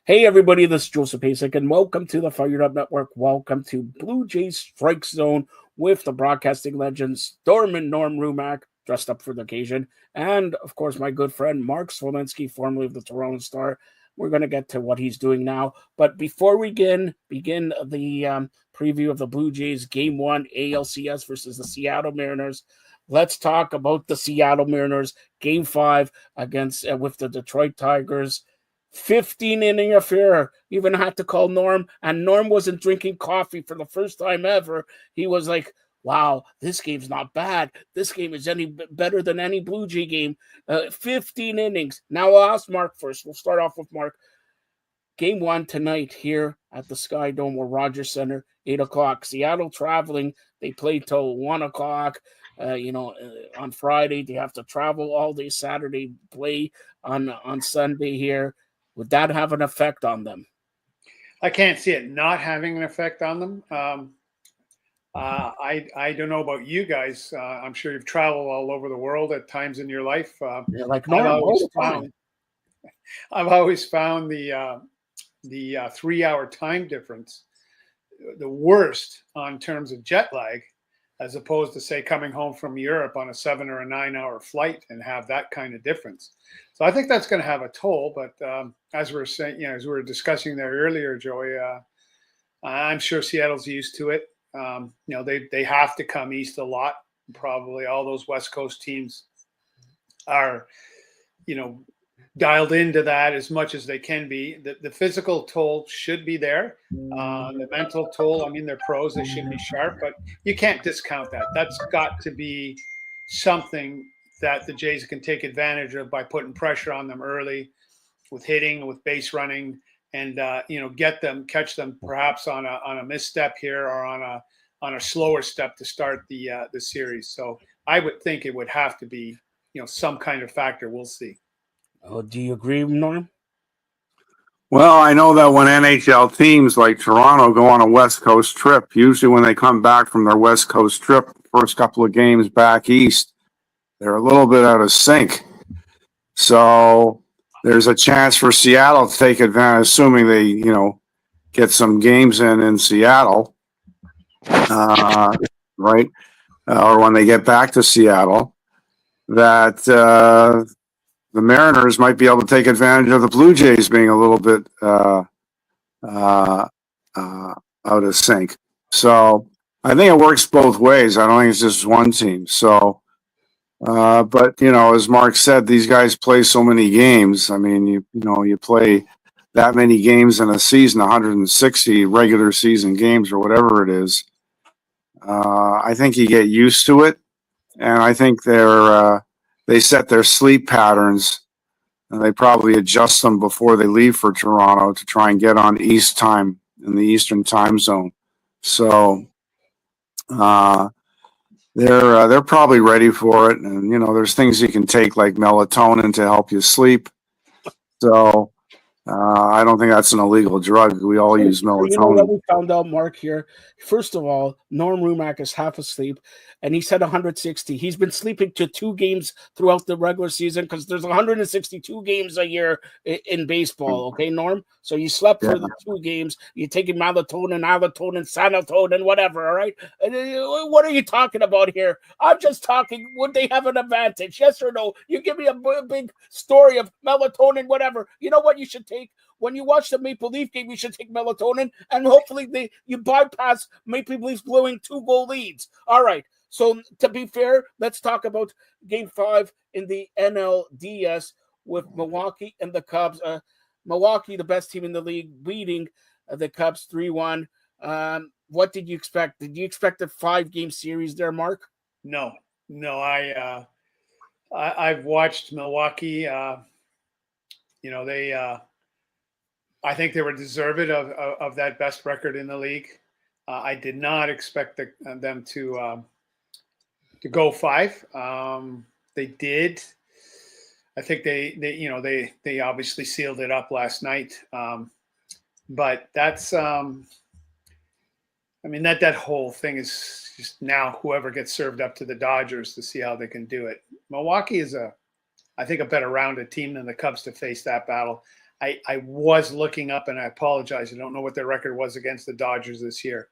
Hey everybody, this is Joseph Pasek, and welcome to the Fired Up Network. Welcome to Blue Jays Strike Zone with the broadcasting legends Norm and Norm RUMACK, dressed up for the occasion, and of course my good friend Mark ZWOLINSKI, formerly of the Toronto Star. We're going to get to what he's doing now, but before we begin the preview of the Blue Jays Game 1 ALCS versus the Seattle Mariners, let's talk about the Seattle Mariners Game 5 against with the Detroit Tigers. 15-inning affair. Even had to call Norm, and Norm wasn't drinking coffee for the first time ever. He was like, wow, this game's not bad. This game is any better than any Blue Jay game. 15 innings. Now I'll ask Mark first. We'll start off with Mark. Game 1 tonight here at the Sky Dome or Rogers Center, 8 o'clock. Seattle traveling. They play till 1 o'clock. On Friday. They have to travel all day Saturday, play on Sunday here. Would that have an effect on them? I can't see it not having an effect on them. I don't know about you guys. I'm sure you've traveled all over the world at times in your life. Like normal. I've always found the 3-hour time difference the worst on terms of jet lag, as opposed to, say, coming home from Europe on a 7 or a 9-hour flight and have that kind of difference. So I think that's going to have a toll. But as we're saying, as we were discussing there earlier, Joey, I'm sure Seattle's used to it. They have to come east a lot. Probably all those West Coast teams are, dialed into that as much as they can be. The physical toll should be there. The mental toll, they're pros. They should be sharp, but you can't discount that. That's got to be something that the Jays can take advantage of by putting pressure on them early with hitting, with base running, and catch them perhaps on a misstep here or on a slower step to start the series. So I would think it would have to be some kind of factor. We'll see. Oh, do you agree, Norm? Well, I know that when NHL teams like Toronto go on a West Coast trip, usually when they come back from their West Coast trip, first couple of games back east, they're a little bit out of sync. So there's a chance for Seattle to take advantage, assuming they, get some games in Seattle, right? Or when they get back to Seattle, that the Mariners might be able to take advantage of the Blue Jays being a little bit out of sync. So I think it works both ways. I don't think it's just one team. So, but as Mark said, these guys play so many games. You play that many games in a season, 160 regular season games or whatever it is. I think you get used to it, and I think they set their sleep patterns, and they probably adjust them before they leave for Toronto to try and get on East time in the Eastern time zone. So they're probably ready for it, and there's things you can take like melatonin to help you sleep. So I don't think that's an illegal drug. We all use melatonin. You know what we found out, Mark, here? First of all, Norm RUMACK is half asleep, and he said 160. He's been sleeping to 2 games throughout the regular season because there's 162 games a year in baseball, okay, Norm? So you slept for the 2 games. You're taking melatonin, sanatonin, whatever, all right? What are you talking about here? I'm just talking, would they have an advantage? Yes or no? You give me a big story of melatonin, whatever. You know what you should take? When you watch the Maple Leaf game, you should take melatonin, and hopefully you bypass Maple Leafs blowing 2-goal leads. All right. So to be fair, let's talk about Game 5 in the NLDS with Milwaukee and the Cubs. Milwaukee, the best team in the league, beating the Cubs 3-1. What did you expect? Did you expect a 5-game series there, Mark? No. I've watched Milwaukee. I think they were deserving of that best record in the league. I did not expect them to go 5. They did. I think they obviously sealed it up last night. But that's that whole thing is just now whoever gets served up to the Dodgers to see how they can do it. Milwaukee is I think a better rounded team than the Cubs to face that battle. I was looking up, and I apologize. I don't know what their record was against the Dodgers this year,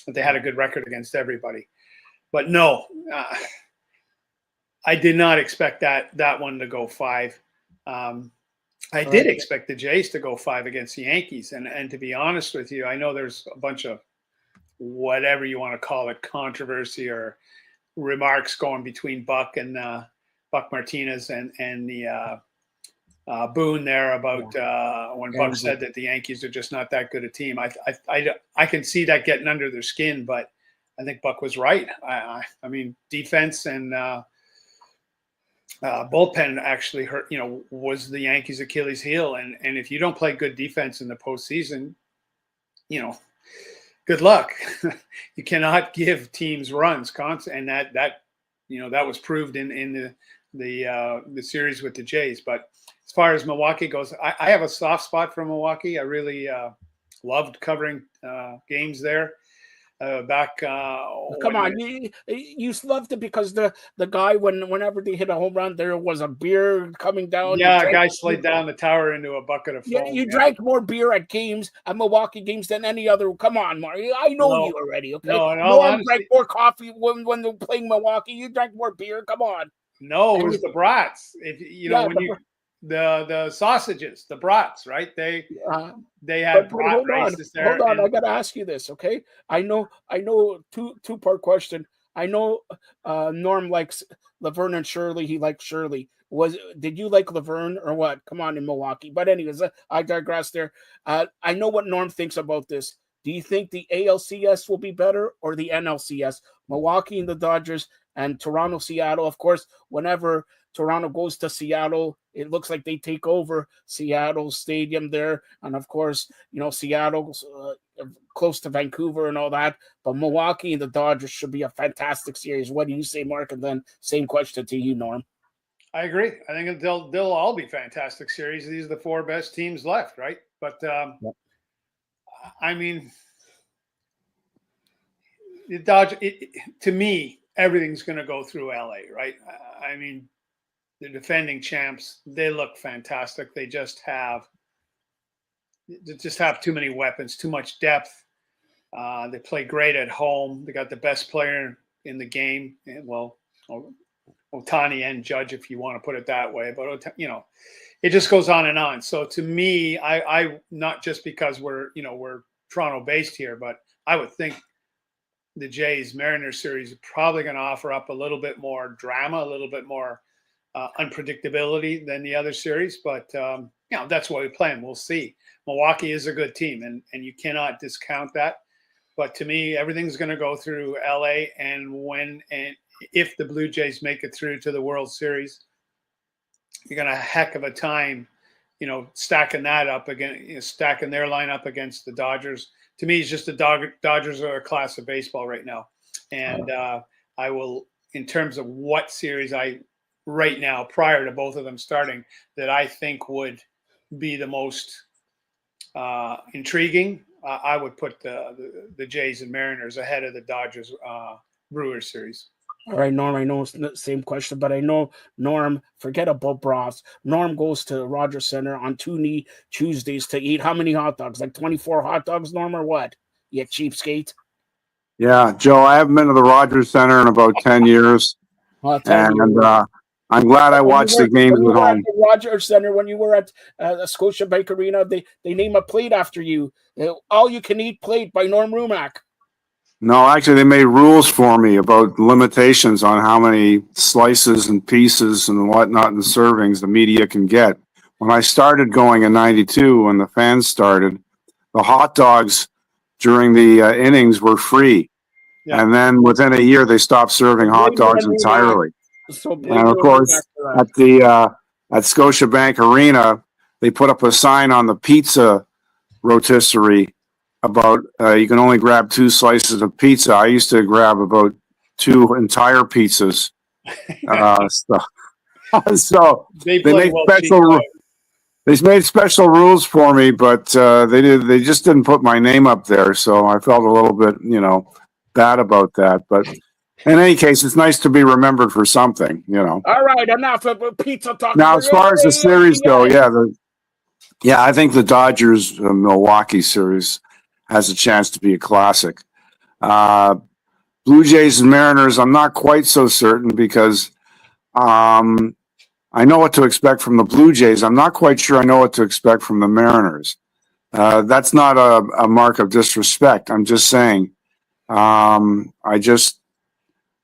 but they had a good record against everybody. But no, I did not expect that one to go 5. I did expect the Jays to go 5 against the Yankees. And to be honest with you, I know there's a bunch of whatever you want to call it, controversy or remarks going between Buck and Buck Martinez and the Boone there about when Buck said that the Yankees are just not that good a team. I can see that getting under their skin, but I think Buck was right. I mean, defense and bullpen actually hurt, was the Yankees' Achilles heel. And if you don't play good defense in the postseason, good luck. You cannot give teams runs constant, and that was proved in the series with the Jays. But as far as Milwaukee goes, I have a soft spot for Milwaukee. I really loved covering games there. Come on, you loved it because the guy whenever they hit a home run, there was a beer coming down. Yeah, a guy slid down the tower into a bucket of foam. You drank more beer at Milwaukee games than any other. Come on, Mario. I know you already. Okay, no, drank more coffee when they're playing Milwaukee. You drank more beer. Come on. No, it was the brats. The sausages, the brats, right? They had brat races there. Hold on, I gotta ask you this, okay? I know. Two-part question. I know Norm likes Laverne and Shirley. He likes Shirley. Did you like Laverne or what? Come on, in Milwaukee. But anyways, I digress there. I know what Norm thinks about this. Do you think the ALCS will be better or the NLCS? Milwaukee and the Dodgers and Toronto, Seattle. Of course, whenever Toronto goes to Seattle, it looks like they take over Seattle's stadium there. And of course, Seattle's close to Vancouver and all that. But Milwaukee and the Dodgers should be a fantastic series. What do you say, Mark? And then same question to you, Norm. I agree. I think they'll all be fantastic series. These are the 4 best teams left, right? But I mean, the Dodgers, to me, everything's going to go through LA, right? I mean, the defending champs, they look fantastic. They just have too many weapons, too much depth. They play great at home. They got the best player in the game. And Ohtani and Judge, if you want to put it that way. But it just goes on and on. So to me, I not just because we're Toronto based here, but I would think the Jays Mariners series is probably going to offer up a little bit more drama, a little bit more unpredictability than the other series. But that's why we play them. We'll see. Milwaukee is a good team, and you cannot discount that. But to me, everything's going to go through LA, and if the Blue Jays make it through to the World Series, you're going to have a heck of a time, stacking that up again, stacking their lineup against the Dodgers. To me, it's just the Dodgers are a class of baseball right now. And I will, in terms of what series right now, prior to both of them starting, that I think would be the most intriguing, I would put the Jays and Mariners ahead of the Dodgers Brewers series. All right, Norm, I know it's the same question, but I know Norm, forget about broths. Norm goes to Rogers Center on Tuesdays to eat how many hot dogs? Like 24 hot dogs, Norm, or what? You cheapskate. Yeah, Joe, I haven't been to the Rogers Center in about 10 years. I'm glad I watched the games at home. At the Rogers Center, when you were at Scotiabank Arena, they name a plate after you. All you can eat plate by Norm RUMACK. No, actually, they made rules for me about limitations on how many slices and pieces and whatnot and servings the media can get. When I started going in '92, when the fans started, the hot dogs during the innings were free. Yeah. And then within a year, they stopped serving hot dogs entirely. And of course, at Scotiabank Arena, they put up a sign on the pizza rotisserie about you can only grab 2 slices of pizza. I used to grab about 2 entire pizzas. So they made special rules for me, but they just didn't put my name up there. So I felt a little bit, bad about that. But in any case, it's nice to be remembered for something, All right, enough of pizza talk. Now, as far as the series go, Yeah, I think the Dodgers Milwaukee series has a chance to be a classic. Uh, Blue Jays and Mariners, I'm not quite so certain because I know what to expect from the Blue Jays. I'm not quite sure I know what to expect from the Mariners. That's not a mark of disrespect. I'm just saying. I just,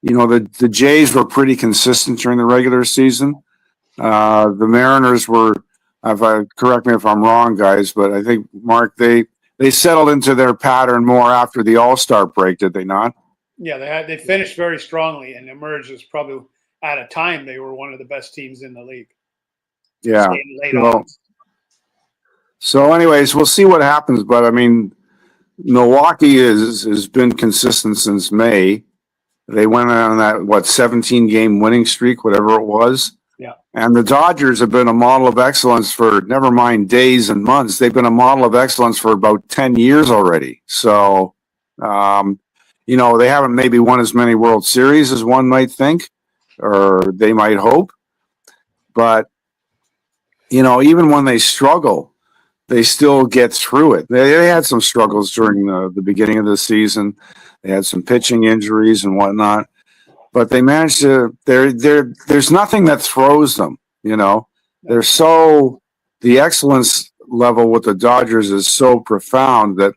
the Jays were pretty consistent during the regular season. The Mariners were, correct me if I'm wrong, guys, but I think, Mark, they settled into their pattern more after the All-Star break, did they not? Yeah, they finished very strongly and emerged as probably at a time they were one of the best teams in the league. Yeah. Staying late on. So, anyways, we'll see what happens. But I mean, Milwaukee has been consistent since May. They went on that 17-game winning streak, whatever it was. Yeah. And the Dodgers have been a model of excellence for, never mind days and months, they've been a model of excellence for about 10 years already. So, they haven't maybe won as many World Series as one might think, or they might hope. But, even when they struggle, they still get through it. They had some struggles during the beginning of the season. They had some pitching injuries and whatnot. But they managed to. There's nothing that throws them. They're the excellence level with the Dodgers is so profound that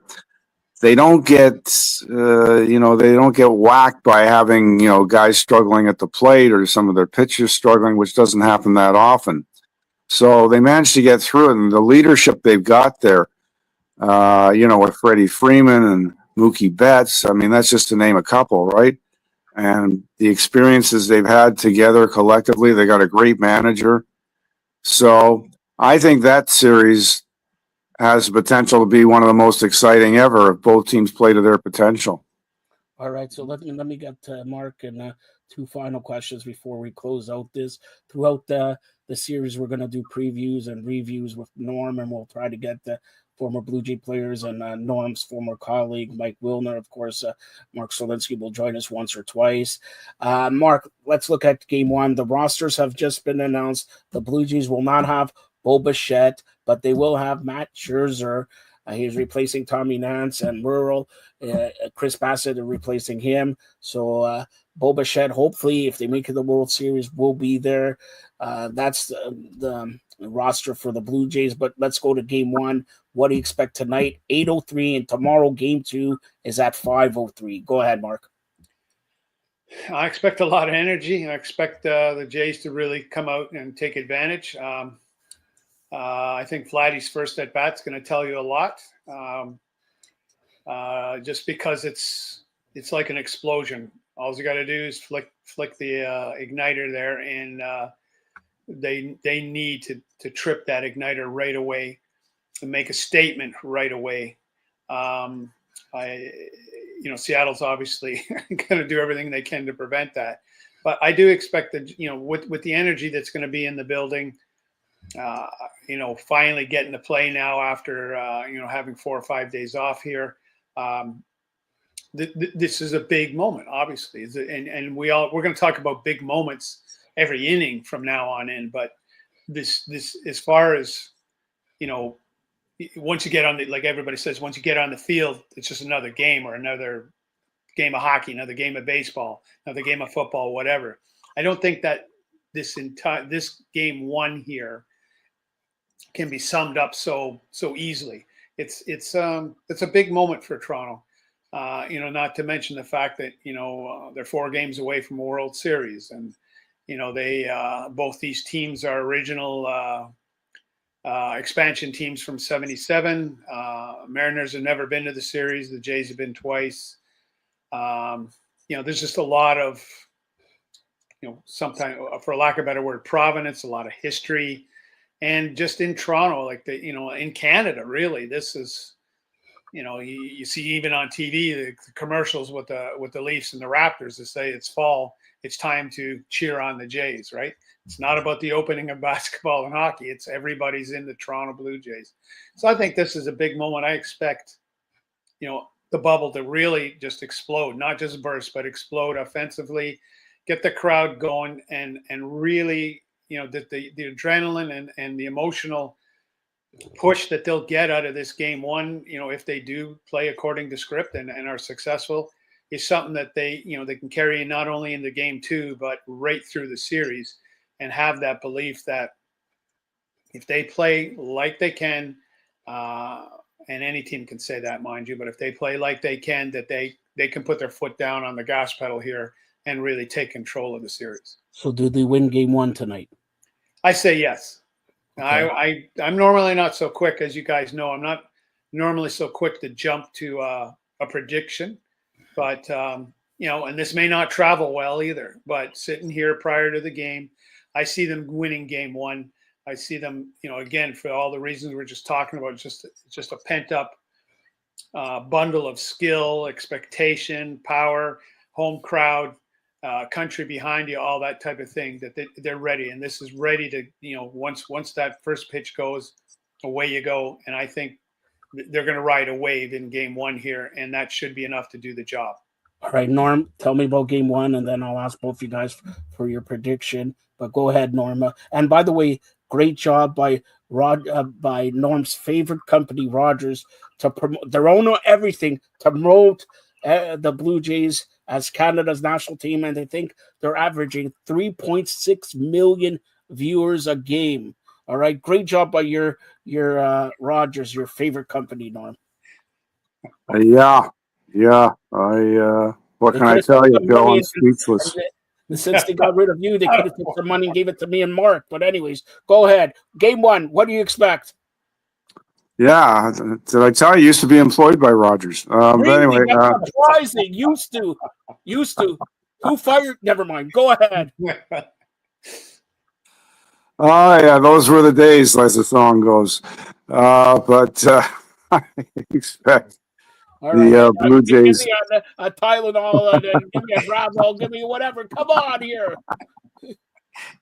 they don't get they don't get whacked by having guys struggling at the plate or some of their pitchers struggling, which doesn't happen that often. So they managed to get through it, and the leadership they've got there, with Freddie Freeman and Mookie Betts. I mean, that's just to name a couple, right? And the experiences they've had together collectively, they got a great manager. So I think that series has the potential to be one of the most exciting ever if both teams play to their potential. All right, so let me get Mark and two final questions before we close out this. Throughout the series, we're going to do previews and reviews with Norm, and we'll try to get the former Blue Jay players and Norm's former colleague, Mike Wilner. Of course, Mark ZWOLINSKI will join us once or twice. Mark, let's look at game one. The rosters have just been announced. The Blue Jays will not have Bo Bichette, but they will have Matt Scherzer. He's replacing Tommy Nance, and Rural. Chris Bassett are replacing him. So Bo Bichette, hopefully, if they make it the World Series, will be there. That's the roster for the Blue Jays. But let's go to game one. What do you expect tonight? 8:03, and tomorrow game two is at 5:03. Go ahead, Mark. I expect a lot of energy. I expect the Jays to really come out and take advantage. I think Vladdy's first at bat is going to tell you a lot, just because it's like an explosion. All you got to do is flick the igniter there, and they need to trip that igniter right away and make a statement right away. Seattle's obviously going to do everything they can to prevent that, but I do expect that with the energy that's going to be in the building. Finally getting to play now after, having 4 or 5 days off here. This is a big moment, obviously. And we're going to talk about big moments every inning from now on in, but this, as far as, once you get on like everybody says, once you get on the field, it's just another game or another game of hockey, another game of baseball, another game of football, whatever. I don't think that this game one here can be summed up so easily. It's a big moment for Toronto. Not to mention the fact that they're 4 games away from a World Series, and they both these teams are original expansion teams from '77. Mariners have never been to the series. The Jays have been twice. There's just a lot of sometimes, for lack of a better word, provenance, a lot of history. And just in Toronto, like in Canada, really, this is, you see even on TV the commercials with the Leafs and the Raptors that say it's fall, it's time to cheer on the Jays, right? It's not about the opening of basketball and hockey; it's everybody's in the Toronto Blue Jays. So I think this is a big moment. I expect, the bubble to really just explode, not just burst, but explode offensively, get the crowd going, and really. The adrenaline and the emotional push that they'll get out of this game one, if they do play according to script and are successful, is something that they can carry not only into game two, but right through the series, and have that belief that if they play like they can, and any team can say that, mind you, but if they play like they can, that they can put their foot down on the gas pedal here and really take control of the series. So do they win game one tonight? I say yes. Okay. I'm normally not so quick, as you guys know. I'm not normally so quick to jump to a prediction, but and this may not travel well either. But sitting here prior to the game, I see them winning game one. I see them, again, for all the reasons we're just talking about, just a pent up bundle of skill, expectation, power, home crowd, country behind you, all that type of thing, that they're ready. And this is ready to, once that first pitch goes, away you go. And I think they're going to ride a wave in game one here, and that should be enough to do the job. All right, Norm, tell me about game one, and then I'll ask both you guys for your prediction. But go ahead, Norma. And by the way, great job by Norm's favorite company, Rogers, to promote their own everything, to promote the Blue Jays as Canada's national team, and they think they're averaging 3.6 million viewers a game. All right, great job by your Rogers, your favorite company, Norm. Yeah. What can I tell you, Bill? I'm speechless. Since they got rid of you, they could have took some money and gave it to me and Mark. But anyways, go ahead. Game one, what do you expect? Yeah, did I tell you? Used to be employed by Rogers. Really? But anyway, that's surprising. Used to. Who fired? Never mind. Go ahead. Oh yeah, those were the days, as the song goes. But I expect all right, the Blue Jays. Give me a Tylenol and give me a Gravol, give me whatever. Come on here.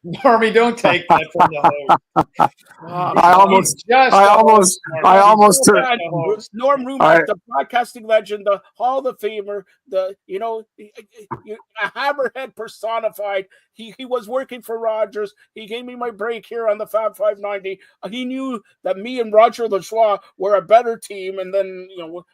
Normie, don't take that from the host. I almost turned Norm RUMACK, the broadcasting legend, the Hall of Famer, a hammerhead personified. He was working for Rogers. He gave me my break here on the Fab 590. He knew that me and Roger Lajoie were a better team, and then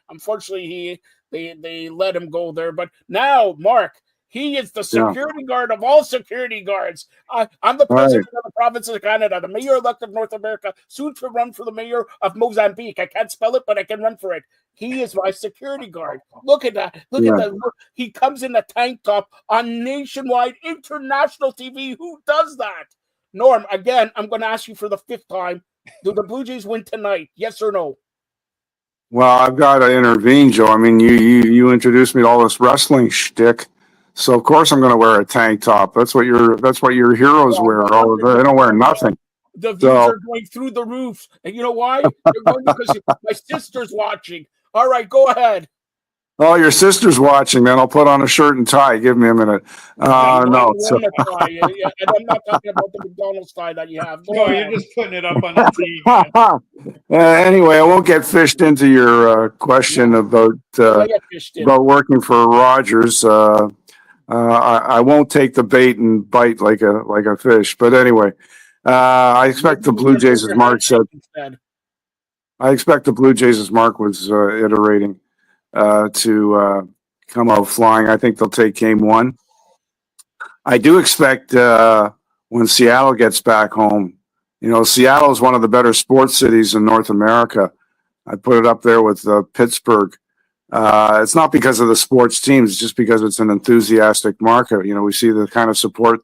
unfortunately they let him go there. But now, Mark, he is the security guard of all security guards. I'm the president of the province of Canada, the mayor-elect of North America, soon to run for the mayor of Mozambique. I can't spell it, but I can run for it. He is my security guard. Look at that. Look at that. He comes in a tank top on nationwide international TV. Who does that? Norm, again, I'm going to ask you for the fifth time. Do the Blue Jays win tonight? Yes or no? Well, I've got to intervene, Joe. I mean, you introduced me to all this wrestling shtick. So of course I'm going to wear a tank top. That's what your heroes wear. They don't wear nothing. The views are going through the roof, and you know why? They're going because my sister's watching. All right, go ahead. Oh, your sister's watching. Then I'll put on a shirt and tie. Give me a minute. No. So. And I'm not talking about the McDonald's tie that you have. No, you're just putting it up on the TV. Anyway, I won't get fished into your question about working for Rogers. I won't take the bait and bite like a fish. But anyway, I expect the Blue Jays, as Mark said. I expect the Blue Jays, as Mark was iterating, to come out flying. I think they'll take game one. I do expect when Seattle gets back home. Seattle is one of the better sports cities in North America. I put it up there with Pittsburgh. It's not because of the sports teams, it's just because it's an enthusiastic market. We see the kind of support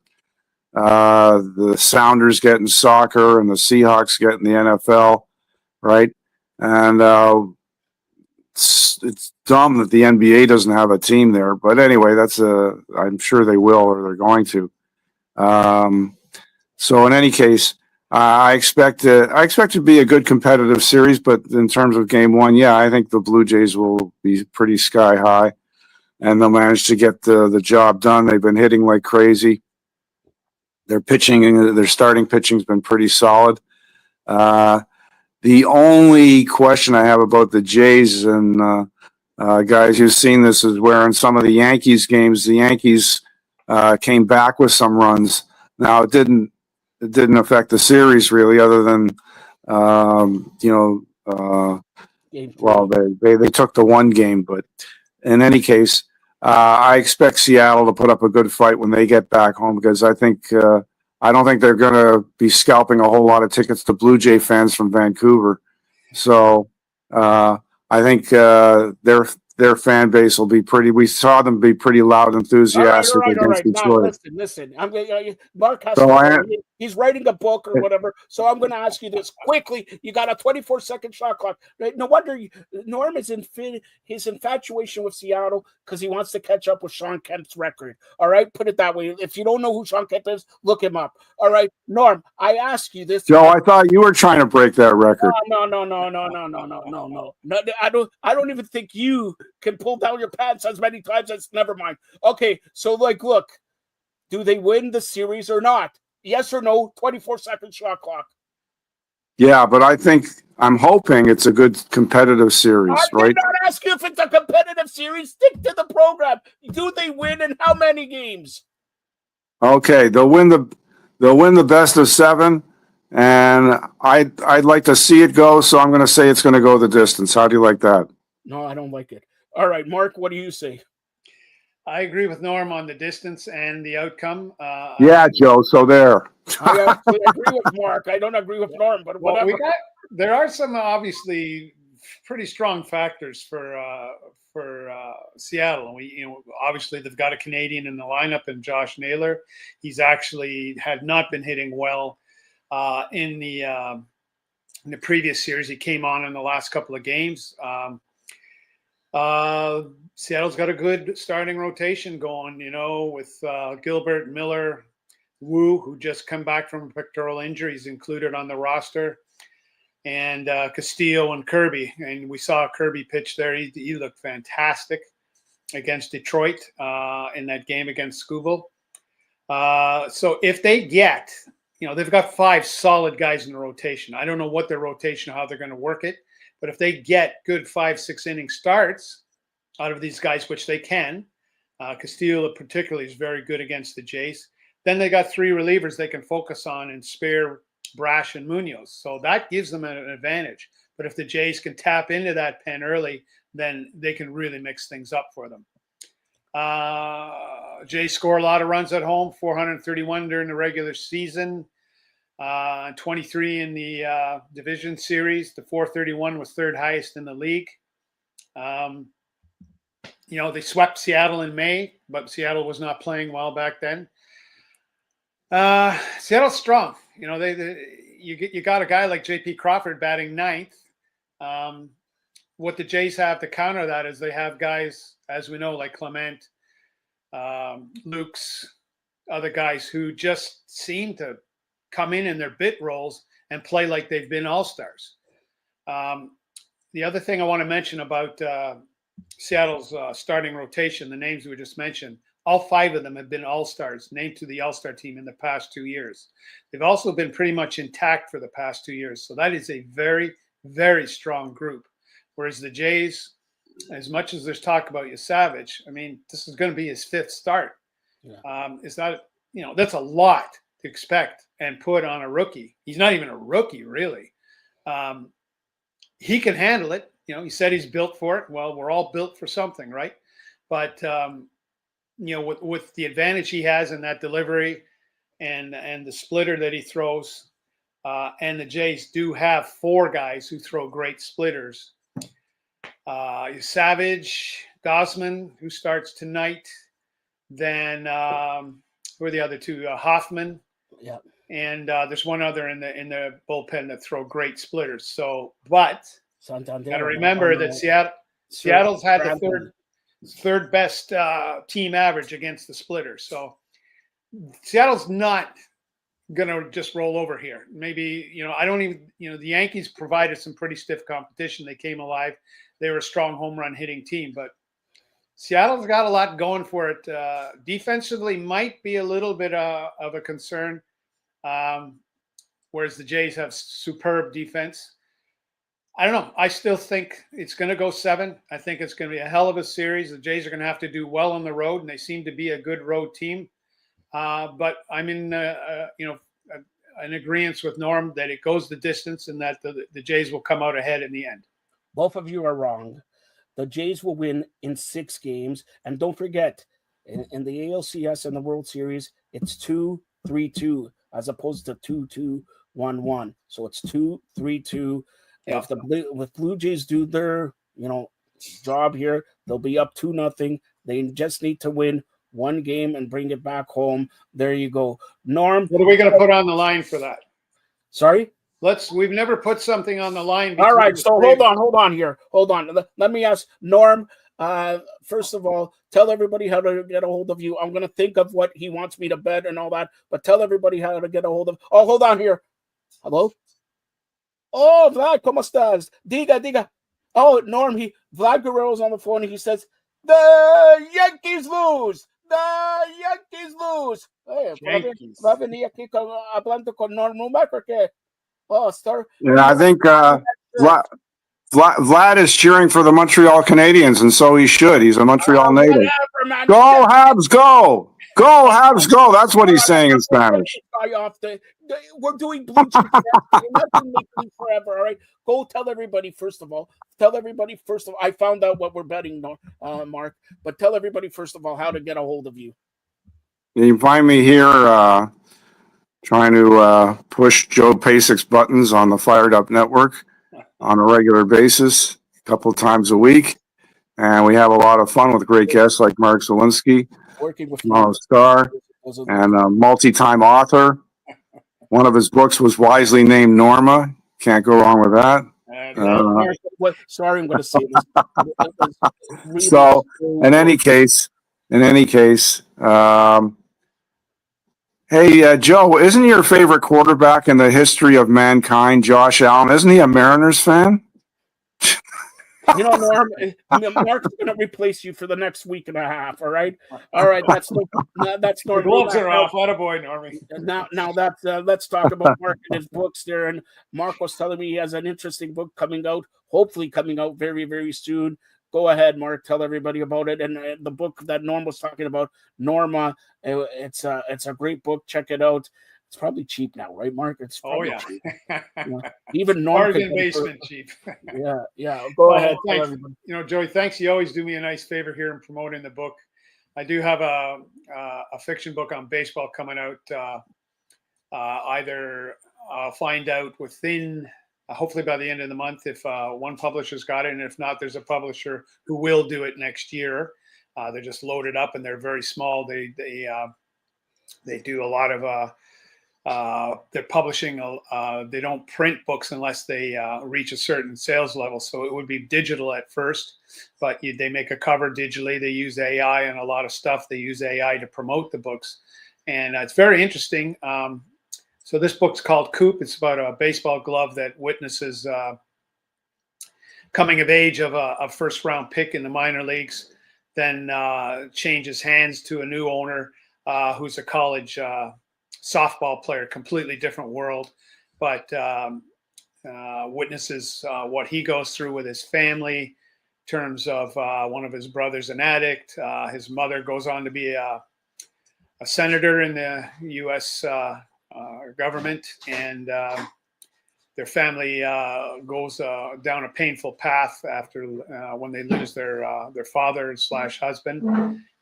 the Sounders get in soccer and the Seahawks get in the NFL, right? And it's dumb that the NBA doesn't have a team there. But anyway, I'm sure they will, or they're going to. So in any case, I expect it to be a good competitive series, but in terms of game one, I think the Blue Jays will be pretty sky high, and they'll manage to get the job done. They've been hitting like crazy. Their starting pitching's been pretty solid. The only question I have about the Jays, and guys who've seen this, is where in some of the Yankees games, the Yankees came back with some runs. Now it didn't affect the series really, other than You know, Game 3. well, they took the one game, but in any case, I expect Seattle to put up a good fight when they get back home because I don't think they're going to be scalping a whole lot of tickets to Blue Jay fans from Vancouver. So I think their fan base will be pretty. We saw them be pretty loud, enthusiastic All against right. Now Detroit. listen. I'm going. Mark has So to I, go. He's writing a book or whatever. So I'm going to ask you this quickly. You got a 24-second shot clock. No wonder Norm is his infatuation with Seattle because he wants to catch up with Sean Kemp's record. All right, put it that way. If you don't know who Sean Kemp is, look him up. All right, Norm. I ask you this. Joe, I thought you were trying to break that record. No. I don't even think you can pull down your pants as many times as. Never mind. Okay, so look, do they win the series or not? Yes or no? 24-second shot clock. Yeah, but I'm hoping it's a good competitive series, I right? did not ask you if it's a competitive series. Stick to the program. Do they win and how many games? Okay, they'll win the best of 7, and I'd like to see it go. So I'm going to say it's going to go the distance. How do you like that? No, I don't like it. All right, Mark, what do you say? I agree with Norm on the distance and the outcome. Yeah, Joe. So there. I actually agree with Mark. I don't agree with Norm, but whatever. There are some obviously pretty strong factors for Seattle. Obviously they've got a Canadian in the lineup and Josh Naylor. He's actually had not been hitting well in the previous series. He came on in the last couple of games. Seattle's got a good starting rotation going, with Gilbert, Miller, Wu, who just come back from a pectoral injury. He's included on the roster. And Castillo and Kirby. And we saw Kirby pitch there. He looked fantastic against Detroit in that game against Skubal. So if they get, they've got 5 solid guys in the rotation. I don't know what their rotation, how they're going to work it. But if they get good 5-6 inning starts out of these guys, which they can, Castillo particularly is very good against the Jays. Then they got 3 relievers they can focus on and spare Brash and Munoz. So that gives them an advantage. But if the Jays can tap into that pen early, then they can really mix things up for them. Jays score a lot of runs at home, 431 during the regular season, 23 in the division series. The 431 was 3rd highest in the league. They swept Seattle in May, but Seattle was not playing well back then. Seattle's strong. You got a guy like J.P. Crawford batting 9th. What the Jays have to counter that is they have guys, as we know, like Clement, Luke's, other guys who just seem to come in their bit roles and play like they've been all-stars. The other thing I want to mention about Seattle's starting rotation, the names we just mentioned, all 5 of them have been all-stars, named to the all-star team in the past 2 years. They've also been pretty much intact for the past 2 years. So that is a very, very strong group. Whereas the Jays, as much as there's talk about Savage, this is going to be his 5th start. Yeah. That's a lot to expect and put on a rookie. He's not even a rookie, really. He can handle it. He said he's built for it. Well, we're all built for something, right? But with the advantage he has in that delivery and the splitter that he throws, and the Jays do have 4 guys who throw great splitters. Savage, Gosman, who starts tonight. Then who are the other 2? Hoffman. Yeah. And there's one other in the bullpen that throw great splitters. So, but got to remember that Seattle's had the third best team average against the splitters. So Seattle's not going to just roll over here. Maybe, the Yankees provided some pretty stiff competition. They came alive. They were a strong home run hitting team, but Seattle's got a lot going for it. Defensively might be a little bit of a concern, whereas the Jays have superb defense. I don't know. I still think it's going to go 7. I think it's going to be a hell of a series. The Jays are going to have to do well on the road, and they seem to be a good road team. But I'm in, in agreement with Norm that it goes the distance and that the Jays will come out ahead in the end. Both of you are wrong. The Jays will win in 6 games. And don't forget, in the ALCS and the World Series, it's 2-3-2 as opposed to 2-2-1-1. So it's 2-3-2. Yeah. If the Blue Jays do their job here, they'll be up 2-0. They just need to win 1 game and bring it back home. There you go. Norm, what are we going to put on the line for that? Sorry? We've never put something on the line. All right, so hold on here. Hold on. Let me ask Norm. First of all, tell everybody how to get a hold of you. I'm going to think of what he wants me to bet and all that, but tell everybody how to get a hold of. Oh, hold on here. Hello? Oh, Vlad, ¿cómo estás? Diga. Oh, Norm, Vlad Guerrero's on the phone and he says, the Yankees lose. The Yankees lose. Hey, ¿va a venir aquí hablando con Norm RUMACK or qué? Oh, star. Yeah, I think Vlad is cheering for the Montreal Canadiens, and so he should. He's a Montreal native. Whatever, go Habs, go! Go Habs, go! That's what he's saying in Spanish. We're doing Blue Jays. We're not doing Maple Leaf forever. All right, go tell everybody first of all. I found out what we're betting, Mark. But tell everybody first of all how to get a hold of you. You can find me here. Trying to push Joe Pasic's buttons on the Fired Up Network on a regular basis, a couple of times a week. And we have a lot of fun with great guests like Mark Zawolinsky, star, and a multi-time author. One of his books was wisely named Norma. Can't go wrong with that. Sorry, I'm going to say this. So, in any case, hey, Joe, isn't your favorite quarterback in the history of mankind Josh Allen? Isn't he a Mariners fan? Norm, Mark's going to replace you for the next week and a half, all right? All right, that's Norm. The gloves are off. Attaboy, Normie. Now let's talk about Mark and his books there. And Mark was telling me he has an interesting book coming out, hopefully coming out very, very soon. Go ahead, Mark. Tell everybody about it. And the book that Norm was talking about, Norma, it's a great book. Check it out. It's probably cheap now, right, Mark? It's probably cheap. Even Norm bargain basement cheap. Yeah. Go ahead. Thanks. Joey, thanks. You always do me a nice favor here in promoting the book. I do have a fiction book on baseball coming out. Either I'll find out within. Hopefully by the end of the month, if one publisher's got it, and if not, there's a publisher who will do it next year. They're just loaded up and they're very small. They do a lot of they're publishing. They don't print books unless they reach a certain sales level. So it would be digital at first, but they make a cover digitally. They use AI and a lot of stuff. They use AI to promote the books, and it's very interesting. So this book's called Coop. It's about a baseball glove that witnesses coming of age of a first-round pick in the minor leagues, then changes hands to a new owner who's a college softball player, completely different world, but witnesses what he goes through with his family in terms of one of his brothers an addict. His mother goes on to be a senator in the U.S. Government, and their family goes down a painful path after when they lose their father / husband,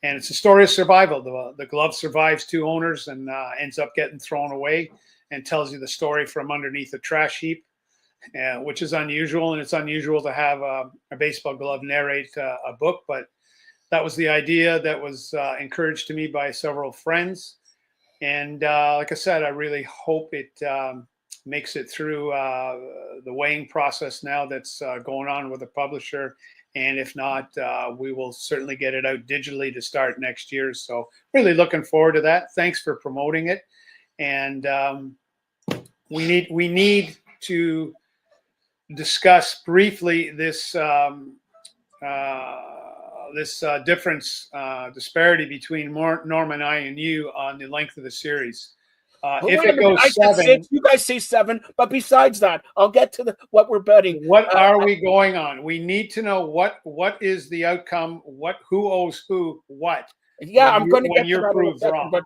and it's a story of survival. The glove survives 2 owners and ends up getting thrown away, and tells you the story from underneath a trash heap, which is unusual, and it's unusual to have a baseball glove narrate a book, but that was the idea that was encouraged to me by several friends. And like I said, I really hope it makes it through the weighing process now that's going on with the publisher. And if not, we will certainly get it out digitally to start next year. So really looking forward to that. Thanks for promoting it. And we need to discuss briefly this disparity between Norm and I and you on the length of the series. If it goes 7, you guys say 7, but besides that, I'll get to what we're betting. What are we going on? We need to know what is the outcome, who owes who, what. Yeah, I'm going to get to you're that in a proved second. wrong. But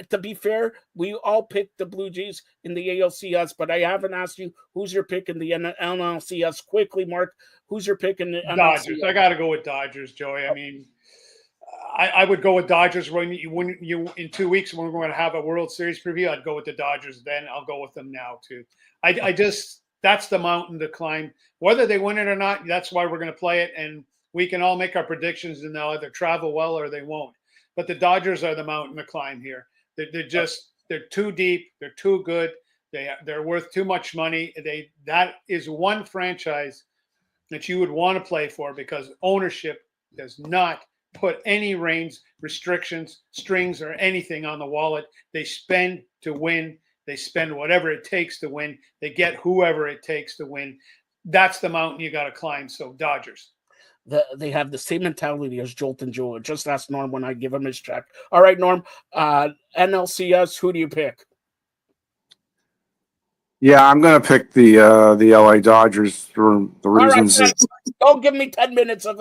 to be fair, we all picked the Blue Jays in the ALCS, but I haven't asked you who's your pick in the NLCS. Quickly, Mark, who's your pick in the Dodgers. NLCS? I got to go with Dodgers, Joey. I mean, I would go with Dodgers when you in 2 weeks when we're going to have a World Series preview. I'd go with the Dodgers. Then I'll go with them now too. I just that's the mountain to climb. Whether they win it or not, that's why we're going to play it, and we can all make our predictions, and they'll either travel well or they won't. But the Dodgers are the mountain to climb here. They're too deep. They're too good. They're worth too much money. That is one franchise that you would want to play for because ownership does not put any restrictions, strings, or anything on the wallet. They spend to win. They spend whatever it takes to win. They get whoever it takes to win. That's the mountain you got to climb. So Dodgers. They have the same mentality as Jolt and Joe. Just ask Norm when I give him his check. All right, Norm. NLCS, who do you pick? Yeah, I'm going to pick the LA Dodgers for the reasons. All right, don't give me 10 minutes of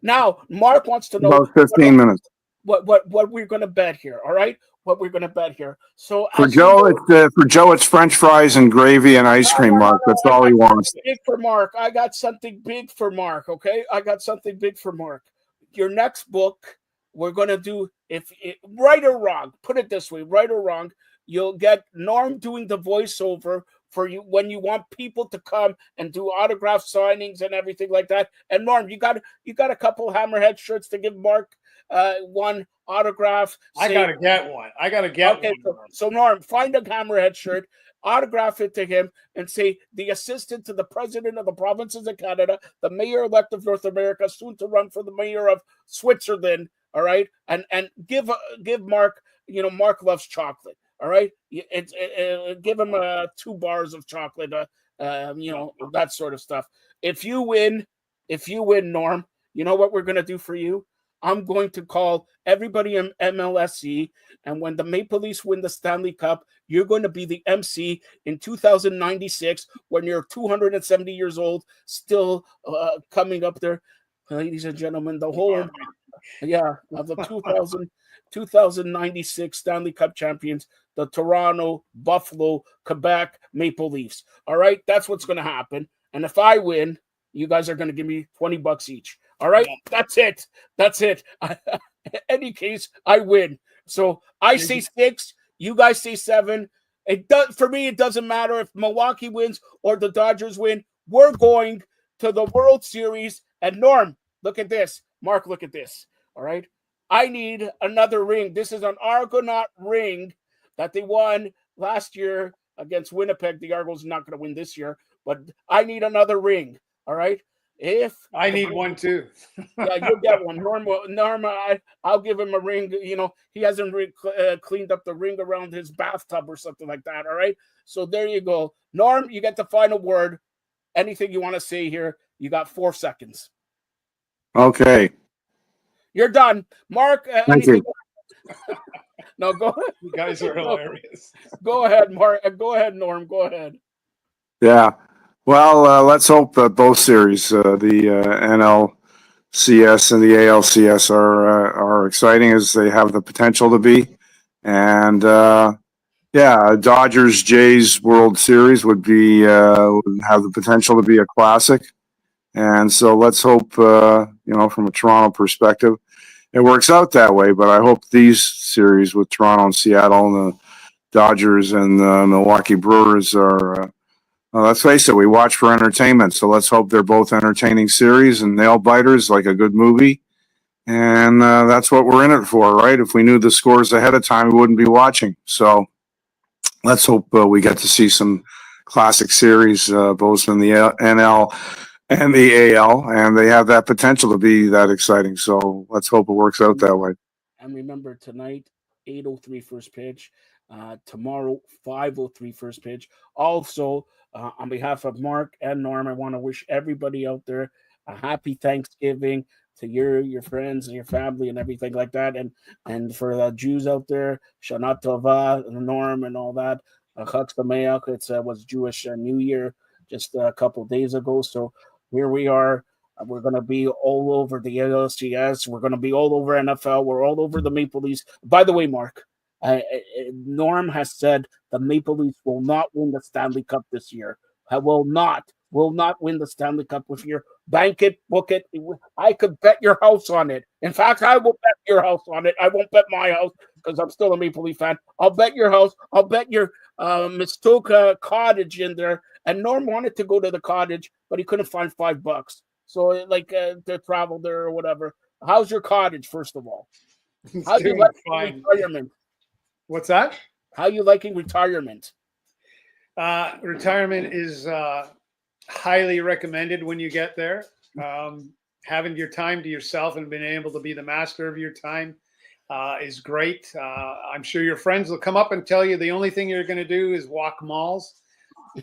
now. Mark wants to know About 15 minutes. What we're going to bet here. All right, what we're going to bet here. So For Joe, it's French fries and gravy and ice cream, Mark. That's all he wants. Big for Mark. I got something big for Mark. Okay, I got something big for Mark. Your next book, we're going to do right or wrong. Put it this way, right or wrong. You'll get Norm doing the voiceover for you when you want people to come and do autograph signings and everything like that. And Norm, you got a couple Hammerhead shirts to give Mark one autograph. I gotta get one. Okay, one. So Norm, find a Hammerhead shirt, autograph it to him, and say the assistant to the president of the provinces of Canada, the mayor-elect of North America, soon to run for the mayor of Switzerland. All right, and give Mark. Mark loves chocolate. All right, give him 2 bars of chocolate. That sort of stuff. If you win, Norm, you know what we're gonna do for you? I'm going to call everybody in MLSE, and when the Maple Leafs win the Stanley Cup, you're going to be the MC in 2096 when you're 270 years old, still coming up there, ladies and gentlemen. The whole of the 2096 Stanley Cup champions, the Toronto, Buffalo, Quebec Maple Leafs. All right, that's what's going to happen. And if I win, you guys are going to give me $20 each. All right, that's it. In any case, I win. So I say 6. You guys say 7. For me. It doesn't matter if Milwaukee wins or the Dodgers win. We're going to the World Series. And Norm, look at this. Mark, look at this. All right. I need another ring. This is an Argonaut ring that they won last year against Winnipeg. The Argos are not going to win this year, but I need another ring. All right. If I need one too. Yeah, you'll get one. Norm, I'll give him a ring. He hasn't cleaned up the ring around his bathtub or something like that. All right. So there you go. Norm, you get the final word. Anything you want to say here? You got 4 seconds. Okay. You're done. Mark, Thank you. No, go ahead. You guys are hilarious. Go ahead, Mark. Go ahead, Norm. Go ahead. Yeah. Well, let's hope that both series, the NLCS and the ALCS, are exciting as they have the potential to be. And Dodgers Jays World Series would have the potential to be a classic. And so let's hope, from a Toronto perspective, it works out that way. But I hope these series with Toronto and Seattle and the Dodgers and the Milwaukee Brewers are. Let's face it, we watch for entertainment, so let's hope they're both entertaining series and nail biters like a good movie. And that's what we're in it for, right? If we knew the scores ahead of time, we wouldn't be watching. So let's hope we get to see some classic series, both in the NL and the AL, and they have that potential to be that exciting. So let's hope it works out that way. And remember, tonight, 8:03 first pitch. Tomorrow, 5:03 first pitch. Also, on behalf of Mark and Norm, I want to wish everybody out there a happy Thanksgiving to your friends and your family and everything like that. And for the Jews out there, Shana Tova, Norm, and all that. Chag Sameach. It was Jewish New Year just a couple days ago. So here we are. We're going to be all over the ALCS. We're going to be all over NFL. We're all over the Maple Leafs. By the way, Mark, Norm has said the Maple Leafs will not win the Stanley Cup this year. Will not win the Stanley Cup this year. Bank it, book it. I could bet your house on it. In fact, I will bet your house on it. I won't bet my house because I'm still a Maple Leaf fan. I'll bet your house. I'll bet your Muskoka cottage in there. And Norm wanted to go to the cottage, but he couldn't find $5. So, to travel there or whatever. How's your cottage, first of all? How you liking retirement? What's that? How you liking retirement? Retirement is highly recommended when you get there. Having your time to yourself and being able to be the master of your time is great. I'm sure your friends will come up and tell you the only thing you're going to do is walk malls.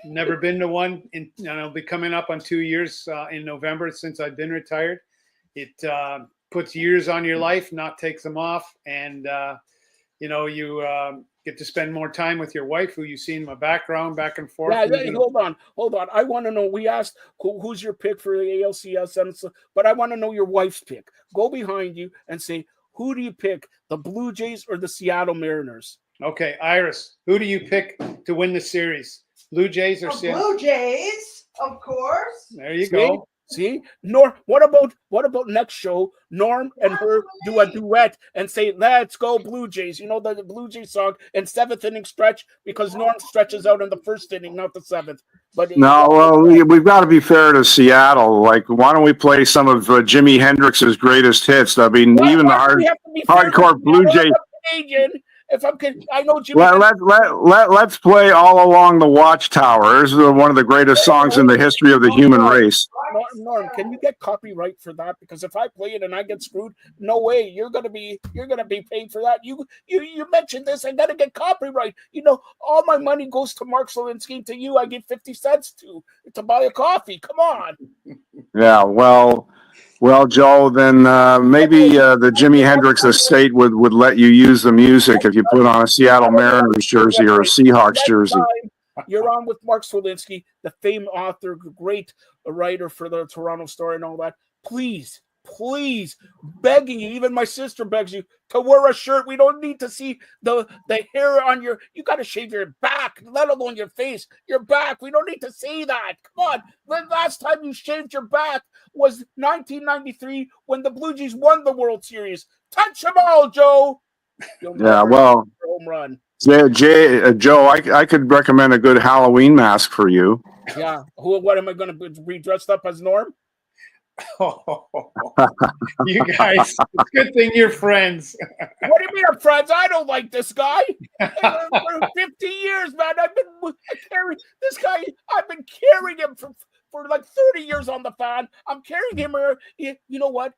Never been to one. I'll be coming up on 2 years in November since I've been retired. It puts years on your life, not takes them off. And, you get to spend more time with your wife, who you see in my background, back and forth. Yeah, hold on. I want to know. We asked who's your pick for the ALCS, but I want to know your wife's pick. Go behind you and say, who do you pick, the Blue Jays or the Seattle Mariners? Okay, Iris, who do you pick to win the series? Blue Jays or Seattle? Blue Jays, of course. There you go. See, Norm. What about next show? Norm and her do a duet and say, "Let's go Blue Jays." You know the Blue Jays song and seventh inning stretch, because Norm stretches out in the first inning, not the seventh. But no, well, we've got to be fair to Seattle. Like, why don't we play some of Jimi Hendrix's greatest hits? I mean, even the hardcore Blue Jays. If I'm kidding, I know Jimmy. Let's play All Along the Watchtower. This is one of the greatest songs in the history of the human race. Norm, can you get copyright for that? Because if I play it and I get screwed, no way. You're gonna be paid for that. You mentioned this. I gotta get copyright. All my money goes to Mark Zwolinski. To you, I get 50 cents to buy a coffee. Come on. Yeah, well, Joe, then maybe the Jimi Hendrix estate would let you use the music if you put on a Seattle Mariners jersey or a Seahawks jersey. You're on with Mark Zwolinski, the famed author, great writer for the Toronto Star and all that. Please, begging you, even my sister begs you to wear a shirt. We don't need to see the hair on you got to shave your back, let alone your face, your back. We don't need to see that. Come on. The last time you shaved your back was 1993 when the Blue Jays won the World Series. Touch them all, Joe. Yeah, well, home run. Joe, I could recommend a good Halloween mask for you. Yeah. What am I going to be dressed up as, Norm? Oh, you guys, it's a good thing you're friends. What do you mean I'm friends? I don't like this guy. For 50 years, man, I've been carrying him for like 30 years on the fan. I'm carrying him. You know what?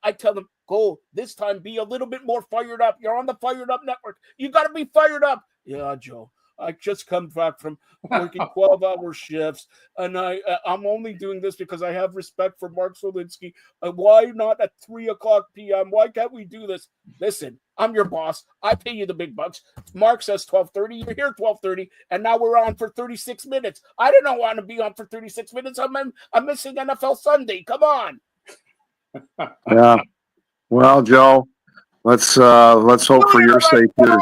I tell them, go this time, be a little bit more fired up. You're on the Fired Up Network. You got to be fired up. Yeah, Joe. I just come back from working 12-hour shifts, and I'm only doing this because I have respect for Mark Zwolinski. Why not at 3:00 p.m.? Why can't we do this? Listen, I'm your boss. I pay you the big bucks. Mark says 12:30. You're here 12:30, and now we're on for 36 minutes. I don't want to be on for 36 minutes. I'm missing NFL Sunday. Come on. Yeah. Well, Joe, let's hope for your sake too.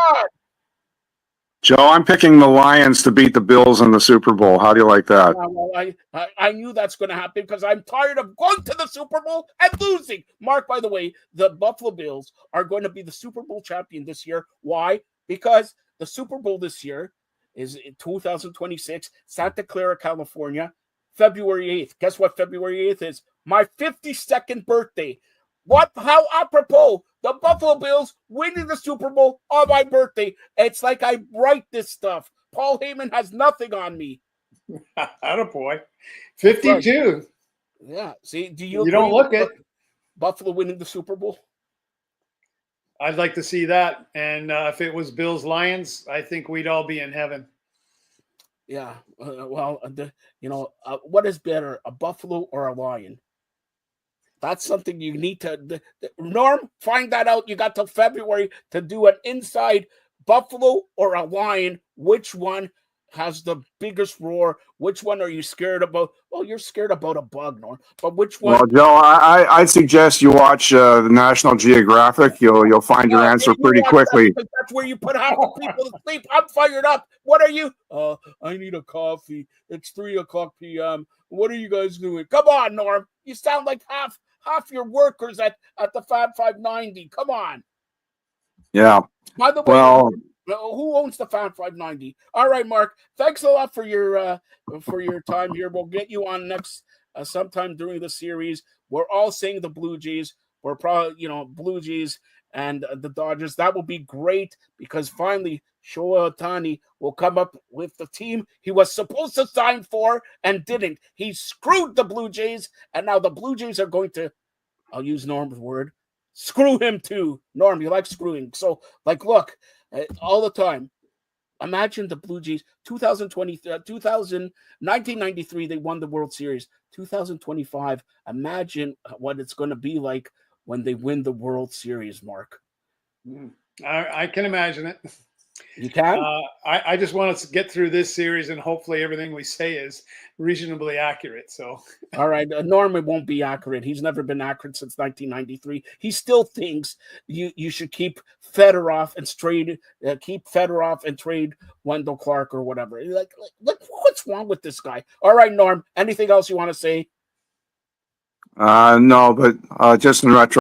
Joe, I'm picking the Lions to beat the Bills in the Super Bowl. How do you like that? Well, I knew that's going to happen because I'm tired of going to the Super Bowl and losing. Mark, by the way, the Buffalo Bills are going to be the Super Bowl champion this year. Why? Because the Super Bowl this year is in 2026, Santa Clara, California, February 8th. Guess what February 8th is? My 52nd birthday. How apropos, the Buffalo Bills winning the Super Bowl on my birthday. It's like I write this stuff. Paul Heyman has nothing on me. Attaboy. 52. Yeah. See, you don't look it. Buffalo winning the Super Bowl? I'd like to see that. And if it was Bills Lions, I think we'd all be in heaven. Yeah. What is better, a buffalo or a lion? That's something you need to, Norm, find that out. You got till February to do an inside buffalo or a lion. Which one has the biggest roar? Which one are you scared about? Well, you're scared about a bug, Norm. But which one? Well, Joe, I'd suggest you watch the National Geographic. You'll find your answer You pretty watch quickly. that, that's where you put half the people to sleep. I'm fired up. What are you? I need a coffee. It's 3:00 p.m. What are you guys doing? Come on, Norm. You sound like half your workers at the Fab 590. Come on. Yeah. By the way, Well, who owns the Fab 590? All right, Mark. Thanks a lot for your time here. We'll get you on next sometime during the series. We're all saying the Blue Jays. We're probably Blue Jays and the Dodgers. That will be great because finally Shohei Ohtani will come up with the team he was supposed to sign for and didn't. He screwed the Blue Jays, and now the Blue Jays are going to, I'll use Norm's word, screw him too. Norm, you like screwing. So, look, all the time. Imagine the Blue Jays, 1993, they won the World Series. 2025, imagine what it's going to be like when they win the World Series, Mark. I can imagine it. You can? I just want us to get through this series, and hopefully everything we say is reasonably accurate. So, all right, Norman won't be accurate. He's never been accurate since 1993. He still thinks you should keep Fedorov and trade Wendell Clark or whatever. Like, what's wrong with this guy? All right, Norm. Anything else you want to say? no, but just in retro.